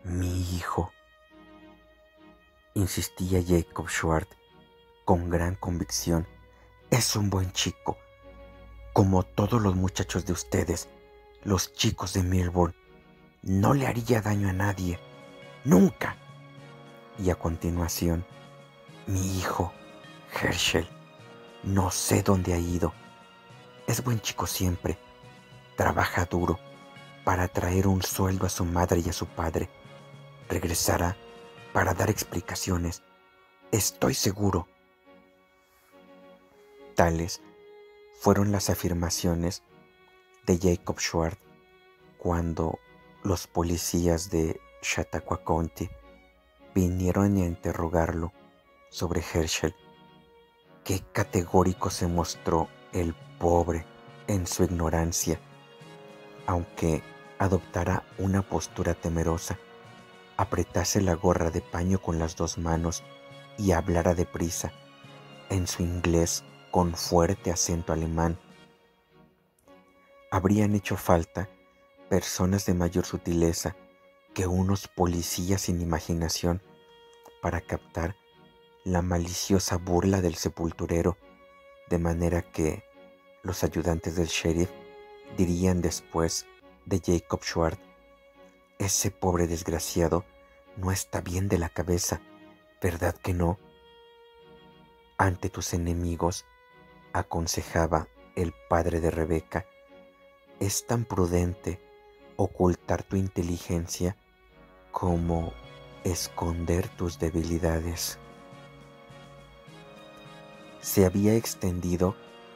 Mi hijo, insistía Jacob Schwartz con gran convicción, es un buen chico, como todos los muchachos de ustedes, los chicos de Milburn. No le haría daño a nadie, nunca. Y a continuación, mi hijo, Herschel, no sé dónde ha ido. Es buen chico siempre, trabaja duro para traer un sueldo a su madre y a su padre. Regresará para dar explicaciones, estoy seguro. Tales fueron las afirmaciones de Jacob Schwartz cuando los policías de Chautauqua County vinieron a interrogarlo sobre Herschel. Qué categórico se mostró el pobre en su ignorancia, aunque adoptara una postura temerosa, apretase la gorra de paño con las dos manos y hablara deprisa, en su inglés con fuerte acento alemán. Habrían hecho falta personas de mayor sutileza que unos policías sin imaginación para captar la maliciosa burla del sepulturero, de manera que los ayudantes del sheriff dirían después de Jacob Schwartz: ese pobre desgraciado no está bien de la cabeza, ¿verdad que no? Ante tus enemigos, aconsejaba el padre de Rebeca, es tan prudente ocultar tu inteligencia como esconder tus debilidades. Se había extendido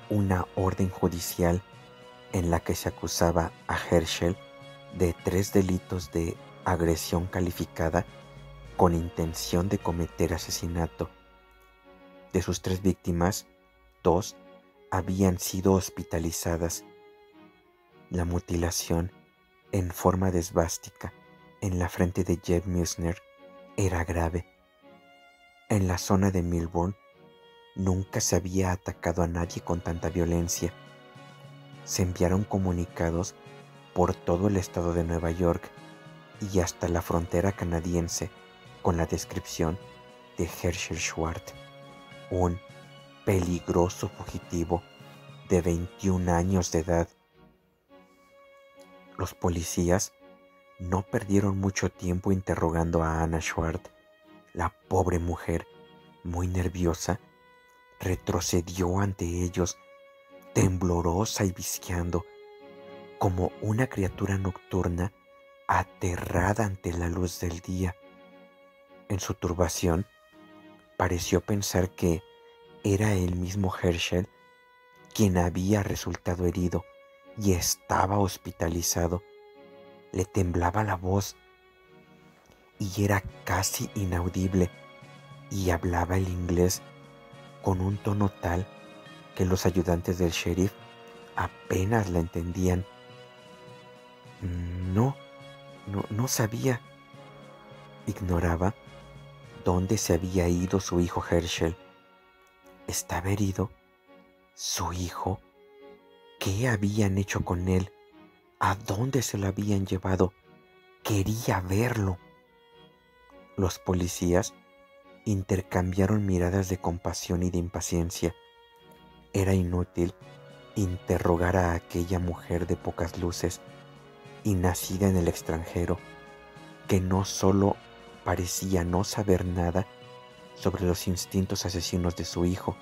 una orden judicial en la que se acusaba a Herschel de 3 delitos de agresión calificada con intención de cometer asesinato. De sus 3 víctimas, 2 habían sido hospitalizadas. La mutilación en forma de esvástica en la frente de Jeb Musner era grave. En la zona de Milburn nunca se había atacado a nadie con tanta violencia. Se enviaron comunicados por todo el estado de Nueva York y hasta la frontera canadiense con la descripción de Herschel Schwartz, un peligroso fugitivo de 21 años de edad. Los policías no perdieron mucho tiempo interrogando a Anna Schwartz. La pobre mujer, muy nerviosa, retrocedió ante ellos, temblorosa y visqueando, como una criatura nocturna aterrada ante la luz del día. En su turbación, pareció pensar que era el mismo Herschel quien había resultado herido y estaba hospitalizado. Le temblaba la voz y era casi inaudible, y hablaba el inglés con un tono tal que los ayudantes del sheriff apenas la entendían. No sabía. Ignoraba dónde se había ido su hijo Herschel. ¿Estaba herido? ¿Su hijo? ¿Qué habían hecho con él? ¿A dónde se lo habían llevado? Quería verlo. Los policías intercambiaron miradas de compasión y de impaciencia. Era inútil interrogar a aquella mujer de pocas luces y nacida en el extranjero, que no solo parecía no saber nada sobre los instintos asesinos de su hijo,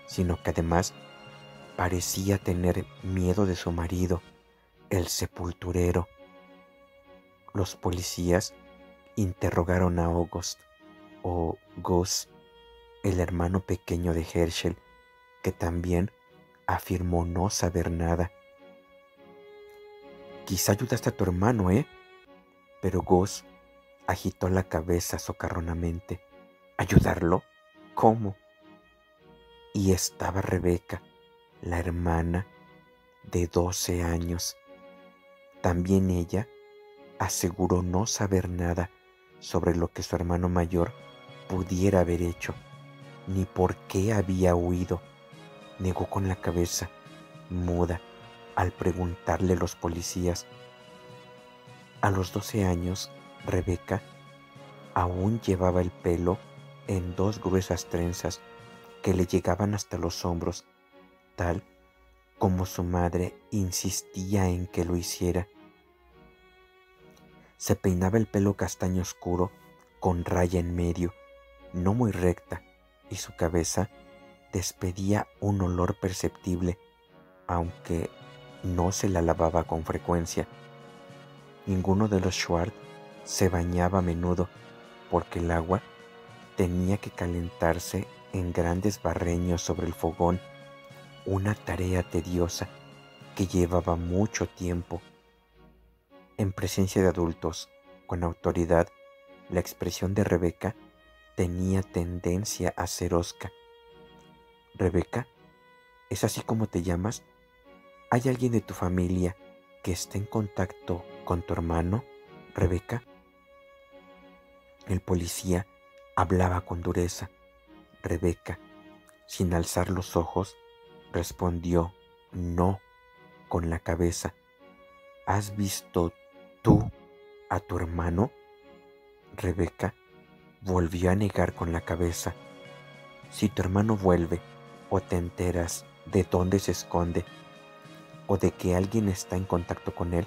sino que además parecía tener miedo de su marido, el sepulturero. Los policías interrogaron a August, o Gus, el hermano pequeño de Herschel, que también afirmó no saber nada. Quizá ayudaste a tu hermano, Pero Gus agitó la cabeza socarronamente. ¿Ayudarlo? ¿Cómo? Y estaba Rebeca, la hermana de 12 años. También ella aseguró no saber nada sobre lo que su hermano mayor pudiera haber hecho, ni por qué había huido. Negó con la cabeza, muda, al preguntarle los policías. A los 12 años, Rebeca aún llevaba el pelo en dos gruesas trenzas que le llegaban hasta los hombros, tal como su madre insistía en que lo hiciera. Se peinaba el pelo castaño oscuro con raya en medio, no muy recta, y su cabeza despedía un olor perceptible, aunque no se la lavaba con frecuencia. Ninguno de los Schwartz se bañaba a menudo porque el agua tenía que calentarse en grandes barreños sobre el fogón, una tarea tediosa que llevaba mucho tiempo. En presencia de adultos, con autoridad, la expresión de Rebeca tenía tendencia a ser hosca. «Rebeca, ¿es así como te llamas? ¿Hay alguien de tu familia que esté en contacto con tu hermano, Rebeca?» El policía hablaba con dureza. Rebeca, sin alzar los ojos, respondió no con la cabeza. «¿Has visto tú a tu hermano?» Rebeca volvió a negar con la cabeza. «Si tu hermano vuelve o te enteras de dónde se esconde o de que alguien está en contacto con él,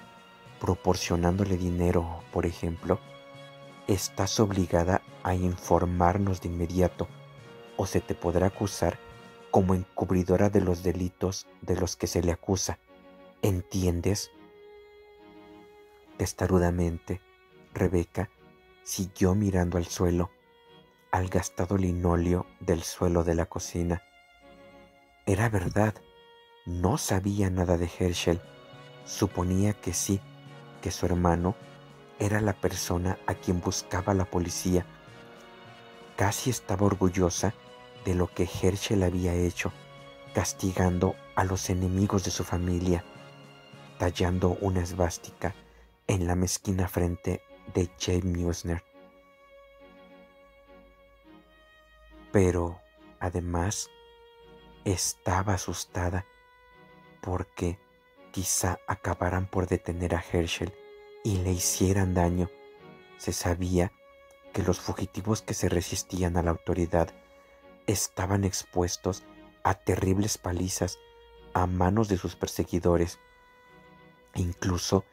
proporcionándole dinero, por ejemplo, estás obligada a informarnos de inmediato o se te podrá acusar como encubridora de los delitos de los que se le acusa. ¿Entiendes?» Testarudamente, Rebeca siguió mirando al suelo, al gastado linóleo del suelo de la cocina. Era verdad, no sabía nada de Herschel. Suponía que sí, que su hermano era la persona a quien buscaba la policía. Casi estaba orgullosa de lo que Herschel había hecho, castigando a los enemigos de su familia, tallando una esvástica en la mezquina frente de James Newsner. Pero, además, estaba asustada porque quizá acabaran por detener a Herschel y le hicieran daño. Se sabía que los fugitivos que se resistían a la autoridad estaban expuestos a terribles palizas a manos de sus perseguidores e incluso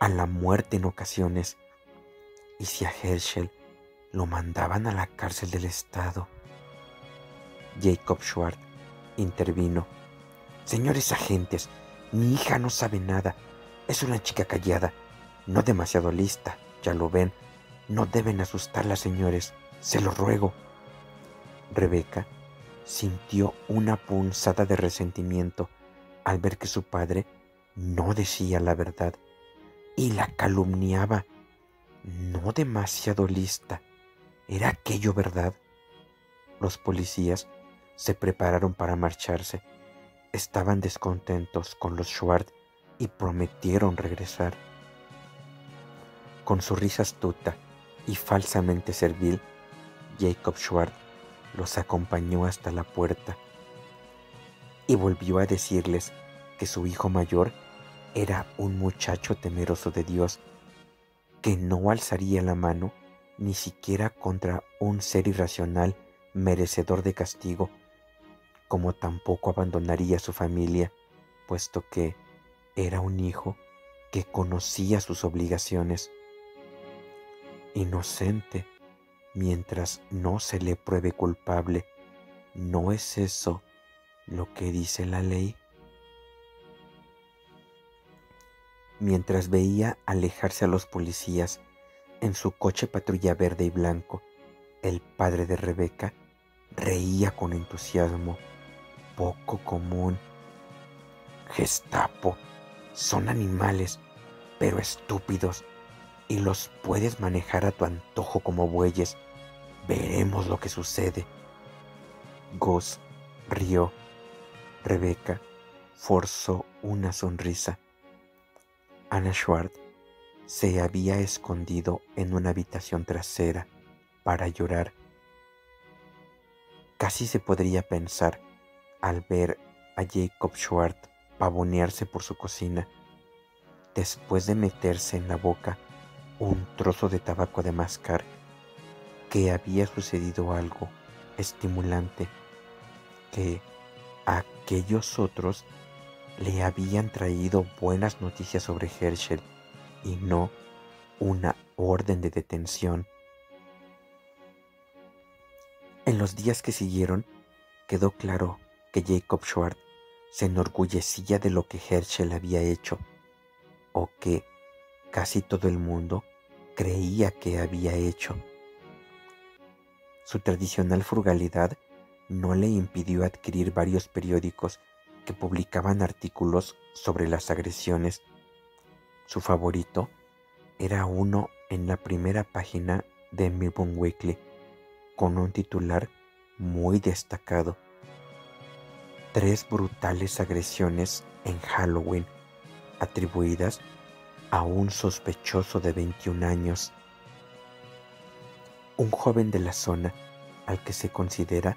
a la muerte en ocasiones. Y si a Herschel lo mandaban a la cárcel del estado. Jacob Schwartz intervino. «Señores agentes, mi hija no sabe nada. Es una chica callada, no demasiado lista, ya lo ven. No deben asustarla, señores, se lo ruego». Rebeca sintió una punzada de resentimiento al ver que su padre no decía la verdad y la calumniaba. No demasiado lista. ¿Era aquello verdad? Los policías se prepararon para marcharse. Estaban descontentos con los Schwartz y prometieron regresar. Con su risa astuta y falsamente servil, Jacob Schwartz los acompañó hasta la puerta y volvió a decirles que su hijo mayor era un muchacho temeroso de Dios, que no alzaría la mano ni siquiera contra un ser irracional merecedor de castigo, como tampoco abandonaría a su familia, puesto que era un hijo que conocía sus obligaciones. Inocente mientras no se le pruebe culpable, ¿no es eso lo que dice la ley? Mientras veía alejarse a los policías en su coche patrulla verde y blanco, el padre de Rebeca reía con entusiasmo poco común. «Gestapo, son animales, pero estúpidos, y los puedes manejar a tu antojo como bueyes. Veremos lo que sucede». Gus rió. Rebeca forzó una sonrisa. Anna Schwartz se había escondido en una habitación trasera para llorar. Casi se podría pensar, al ver a Jacob Schwartz pavonearse por su cocina, después de meterse en la boca un trozo de tabaco de mascar, que había sucedido algo estimulante, que aquellos otros le habían traído buenas noticias sobre Herschel y no una orden de detención. En los días que siguieron, quedó claro que Jacob Schwartz se enorgullecía de lo que Herschel había hecho, o que casi todo el mundo creía que había hecho. Su tradicional frugalidad no le impidió adquirir varios periódicos que publicaban artículos sobre las agresiones. Su favorito era uno en la primera página de Melbourne Weekly, con un titular muy destacado: 3 brutales agresiones en Halloween atribuidas a un sospechoso de 21 años, un joven de la zona al que se considera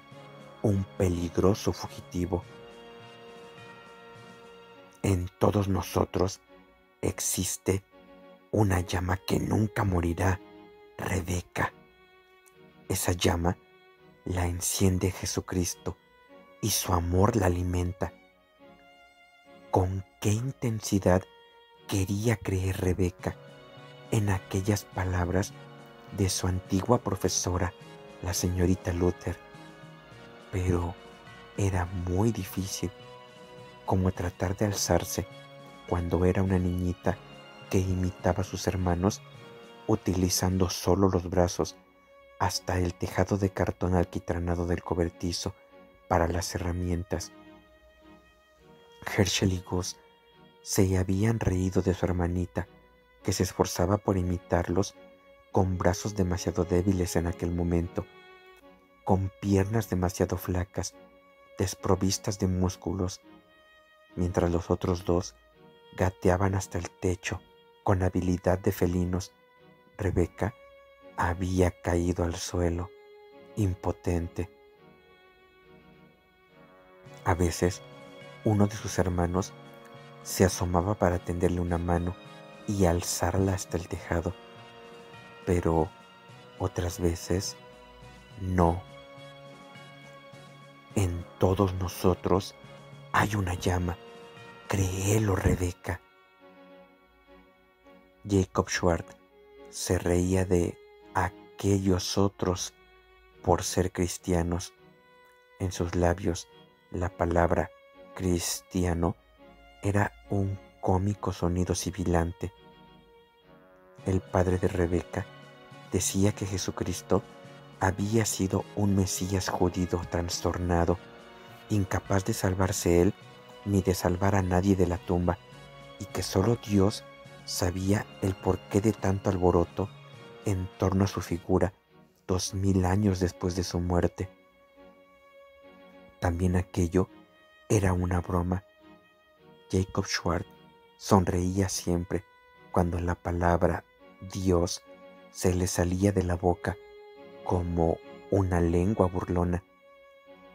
un peligroso fugitivo. En todos nosotros existe una llama que nunca morirá, Rebeca. Esa llama la enciende Jesucristo y su amor la alimenta. ¿Con qué intensidad quería creer Rebeca en aquellas palabras de su antigua profesora, la señorita Luther? Pero era muy difícil, como tratar de alzarse cuando era una niñita que imitaba a sus hermanos utilizando solo los brazos hasta el tejado de cartón alquitranado del cobertizo para las herramientas. Herschel y Gus se habían reído de su hermanita, que se esforzaba por imitarlos con brazos demasiado débiles en aquel momento, con piernas demasiado flacas, desprovistas de músculos, mientras los otros dos gateaban hasta el techo con habilidad de felinos. Rebeca había caído al suelo, impotente. A veces, uno de sus hermanos se asomaba para tenderle una mano y alzarla hasta el tejado, pero otras veces no. En todos nosotros hay una llama, créelo, Rebeca. Jacob Schwartz se reía de aquellos otros por ser cristianos. En sus labios la palabra cristiano era un cómico sonido sibilante. El padre de Rebeca decía que Jesucristo había sido un Mesías judío trastornado, incapaz de salvarse él ni de salvar a nadie de la tumba, y que solo Dios sabía el porqué de tanto alboroto en torno a su figura 2000 años después de su muerte. También aquello era una broma. Jacob Schwartz sonreía siempre cuando la palabra Dios se le salía de la boca como una lengua burlona.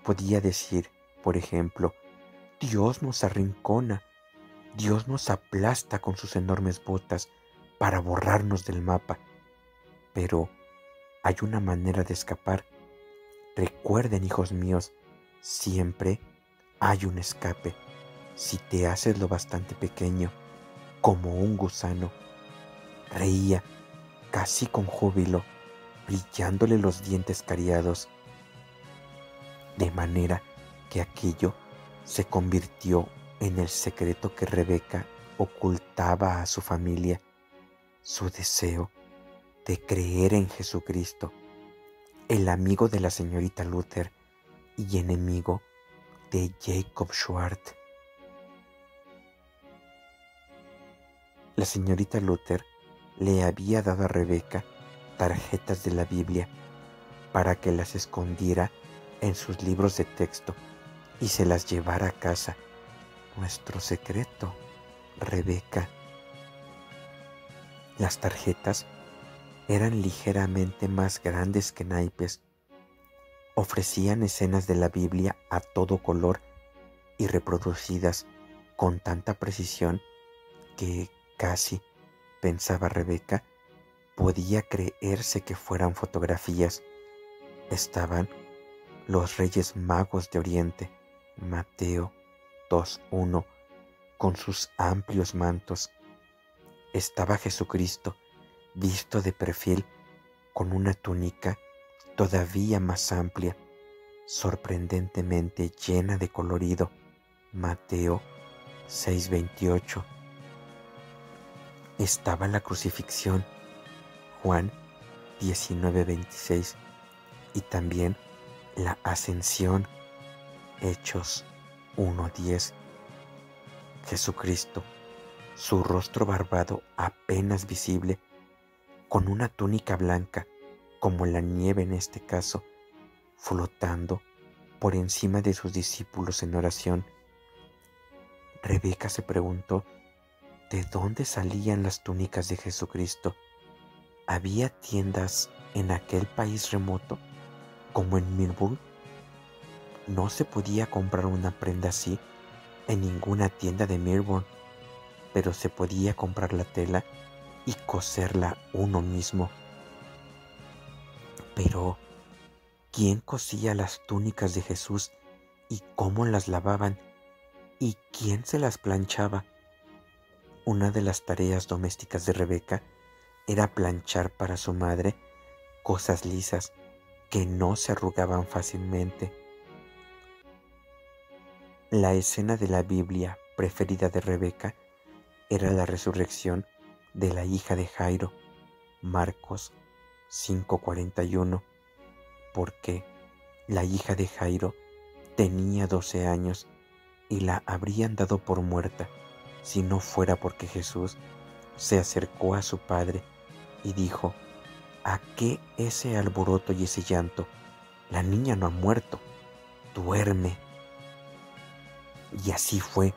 Podía decir, por ejemplo, Dios nos arrincona, Dios nos aplasta con sus enormes botas para borrarnos del mapa. Pero hay una manera de escapar. Recuerden, hijos míos, siempre hay un escape. Si te haces lo bastante pequeño, como un gusano. Reía, casi con júbilo, brillándole los dientes cariados, de manera que aquello se convirtió en el secreto que Rebeca ocultaba a su familia, su deseo de creer en Jesucristo, el amigo de la señorita Luther y enemigo de Jacob Schwartz. La señorita Luther le había dado a Rebeca tarjetas de la Biblia para que las escondiera en sus libros de texto y se las llevara a casa. Nuestro secreto, Rebeca. Las tarjetas eran ligeramente más grandes que naipes. Ofrecían escenas de la Biblia a todo color y reproducidas con tanta precisión que casi, pensaba Rebeca, podía creerse que fueran fotografías. Estaban los Reyes Magos de Oriente, Mateo 2:1, con sus amplios mantos. Estaba Jesucristo, visto de perfil, con una túnica todavía más amplia, sorprendentemente llena de colorido, Mateo 6:28. Estaba la crucifixión, Juan 19:26, y también la ascensión, Hechos 1:10. Jesucristo, su rostro barbado apenas visible, con una túnica blanca, como la nieve en este caso, flotando por encima de sus discípulos en oración. Rebeca se preguntó de dónde salían las túnicas de Jesucristo. ¿Había tiendas en aquel país remoto, como en Melbourne? No se podía comprar una prenda así en ninguna tienda de Melbourne, pero se podía comprar la tela y coserla uno mismo. Pero, ¿quién cosía las túnicas de Jesús y cómo las lavaban? ¿Y quién se las planchaba? Una de las tareas domésticas de Rebeca era planchar para su madre cosas lisas que no se arrugaban fácilmente. La escena de la Biblia preferida de Rebeca era la resurrección de la hija de Jairo, Marcos 5:41, porque la hija de Jairo tenía 12 años y la habrían dado por muerta si no fuera porque Jesús se acercó a su padre y dijo: ¿a qué ese alboroto y ese llanto? La niña no ha muerto, duerme. Y así fue.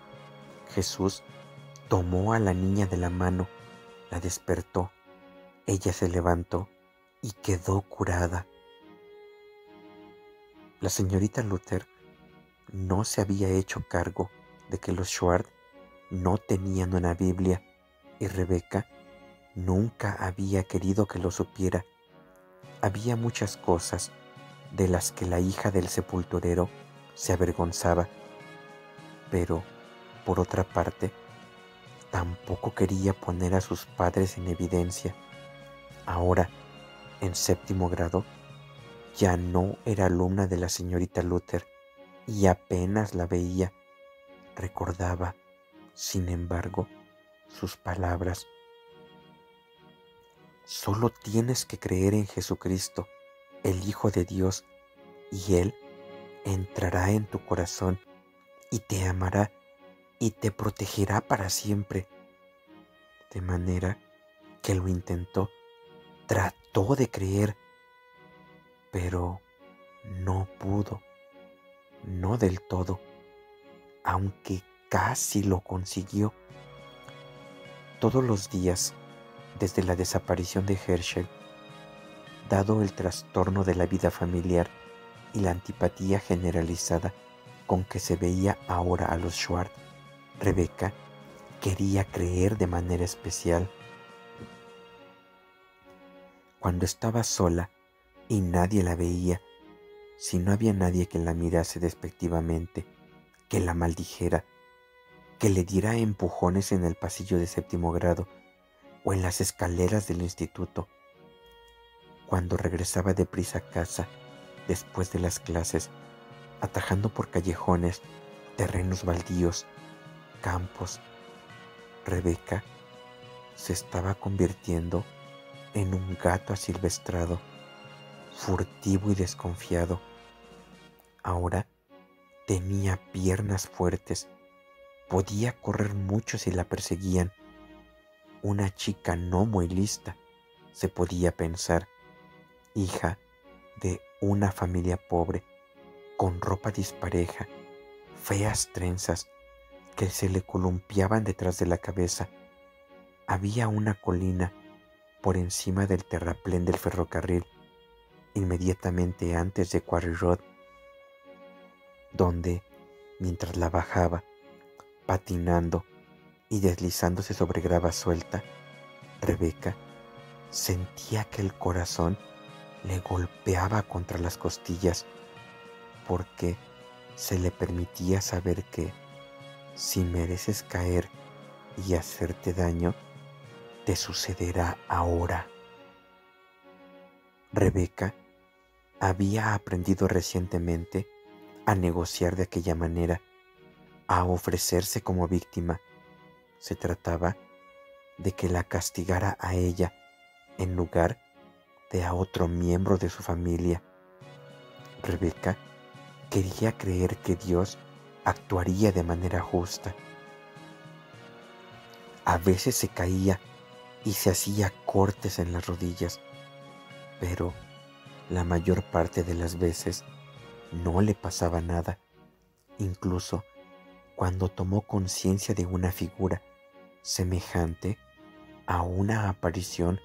Jesús tomó a la niña de la mano, la despertó, ella se levantó y quedó curada. La señorita Luther no se había hecho cargo de que los Schwartz no tenían una Biblia y Rebeca nunca había querido que lo supiera. Había muchas cosas de las que la hija del sepulturero se avergonzaba, pero, por otra parte, tampoco quería poner a sus padres en evidencia. Ahora, en 7º grado, ya no era alumna de la señorita Luther y apenas la veía. Recordaba, sin embargo, sus palabras: solo tienes que creer en Jesucristo, el Hijo de Dios, y Él entrará en tu corazón y te amará y te protegerá para siempre. De manera que lo intentó, trató de creer, pero no pudo, no del todo, aunque casi lo consiguió. Todos los días, desde la desaparición de Herschel, dado el trastorno de la vida familiar y la antipatía generalizada con que se veía ahora a los Schwartz, Rebeca quería creer de manera especial. Cuando estaba sola y nadie la veía, si no había nadie que la mirase despectivamente, que la maldijera, que le diera empujones en el pasillo de 7º grado o en las escaleras del instituto, cuando regresaba deprisa a casa después de las clases, atajando por callejones, terrenos baldíos, campos, Rebeca se estaba convirtiendo en un gato asilvestrado, furtivo y desconfiado. Ahora tenía piernas fuertes, podía correr mucho si la perseguían. Una chica no muy lista, se podía pensar, hija de una familia pobre, con ropa dispareja, feas trenzas que se le columpiaban detrás de la cabeza. Había una colina por encima del terraplén del ferrocarril, inmediatamente antes de Quarry Road, donde, mientras la bajaba, patinando y deslizándose sobre grava suelta, Rebeca sentía que el corazón le golpeaba contra las costillas porque se le permitía saber que si mereces caer y hacerte daño, te sucederá ahora. Rebeca había aprendido recientemente a negociar de aquella manera, a ofrecerse como víctima. Se trataba de que la castigara a ella en lugar de a otro miembro de su familia. Rebeca quería creer que Dios actuaría de manera justa. A veces se caía y se hacía cortes en las rodillas, pero la mayor parte de las veces no le pasaba nada. Incluso cuando tomó conciencia de una figura semejante a una aparición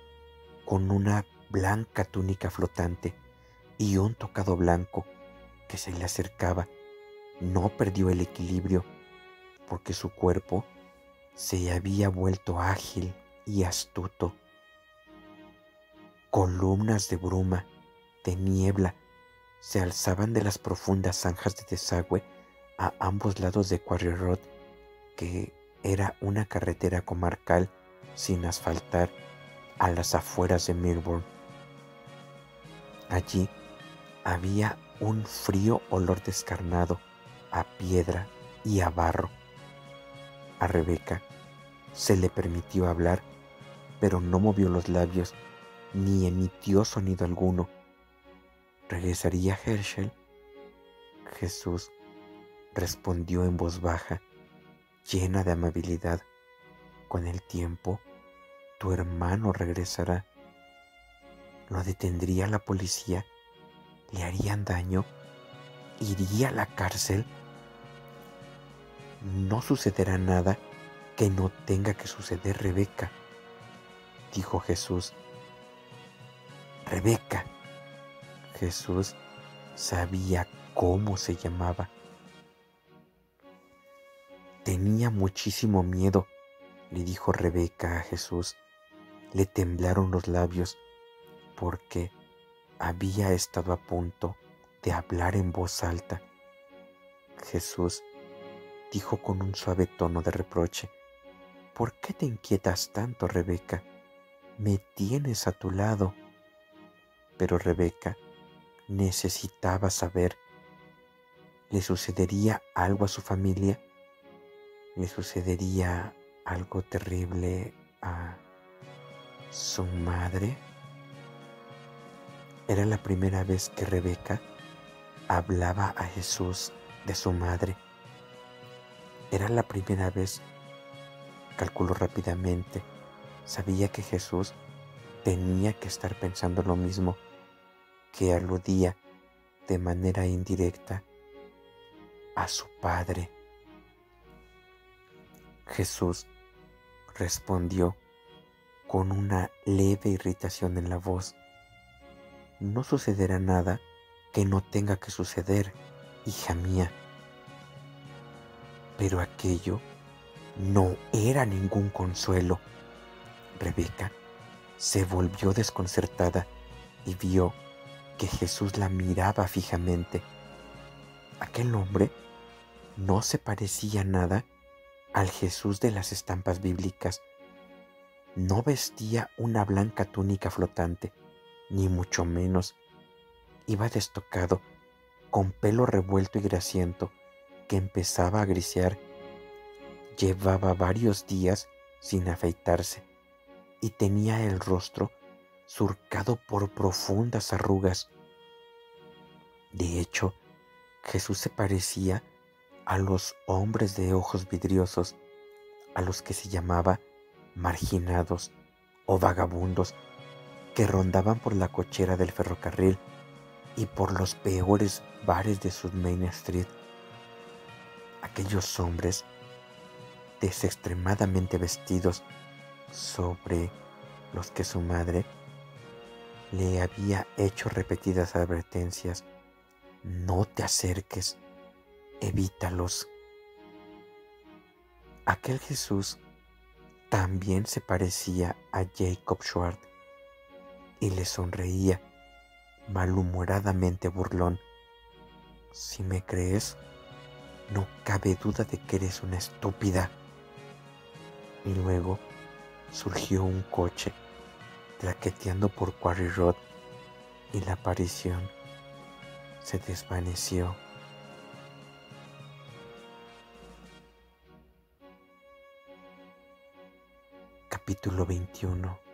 con una blanca túnica flotante y un tocado blanco que se le acercaba, no perdió el equilibrio porque su cuerpo se había vuelto ágil y astuto. Columnas de bruma, de niebla, se alzaban de las profundas zanjas de desagüe a ambos lados de Quarry Road, que era una carretera comarcal sin asfaltar a las afueras de Melbourne. Allí había un frío olor descarnado a piedra y a barro. A Rebeca se le permitió hablar, pero no movió los labios ni emitió sonido alguno. ¿Regresaría Herschel? Jesús respondió en voz baja, llena de amabilidad. Con el tiempo, tu hermano regresará. ¿Lo detendría la policía? ¿Le harían daño? ¿Iría a la cárcel? No sucederá nada que no tenga que suceder, Rebeca, dijo Jesús. Rebeca. Jesús sabía cómo se llamaba. Tenía muchísimo miedo, le dijo Rebeca a Jesús. Le temblaron los labios porque había estado a punto de hablar en voz alta. Jesús dijo con un suave tono de reproche: ¿por qué te inquietas tanto, Rebeca? Me tienes a tu lado. Pero Rebeca necesitaba saber. ¿Le sucedería algo a su familia? ¿Le sucedería algo terrible a su madre? Era la primera vez que Rebeca hablaba a Jesús de su madre. Era la primera vez, calculó rápidamente. Sabía que Jesús tenía que estar pensando lo mismo, que aludía de manera indirecta a su padre. Jesús respondió con una leve irritación en la voz: no sucederá nada que no tenga que suceder, hija mía. Pero aquello no era ningún consuelo. Rebeca se volvió desconcertada y vio que Jesús la miraba fijamente. Aquel hombre no se parecía nada al Jesús de las estampas bíblicas. No vestía una blanca túnica flotante, ni mucho menos. Iba destocado, con pelo revuelto y grasiento que empezaba a grisear. Llevaba varios días sin afeitarse y tenía el rostro surcado por profundas arrugas. De hecho, Jesús se parecía a los hombres de ojos vidriosos, a los que se llamaba marginados o vagabundos, que rondaban por la cochera del ferrocarril y por los peores bares de South Main Street. Aquellos hombres desextremadamente vestidos, sobre los que su madre le había hecho repetidas advertencias: no te acerques, evítalos. Aquel Jesús también se parecía a Jacob Schwartz, y le sonreía malhumoradamente burlón. Si me crees, no cabe duda de que eres una estúpida. Y luego surgió un coche traqueteando por Quarry Road y la aparición se desvaneció. Capítulo 21.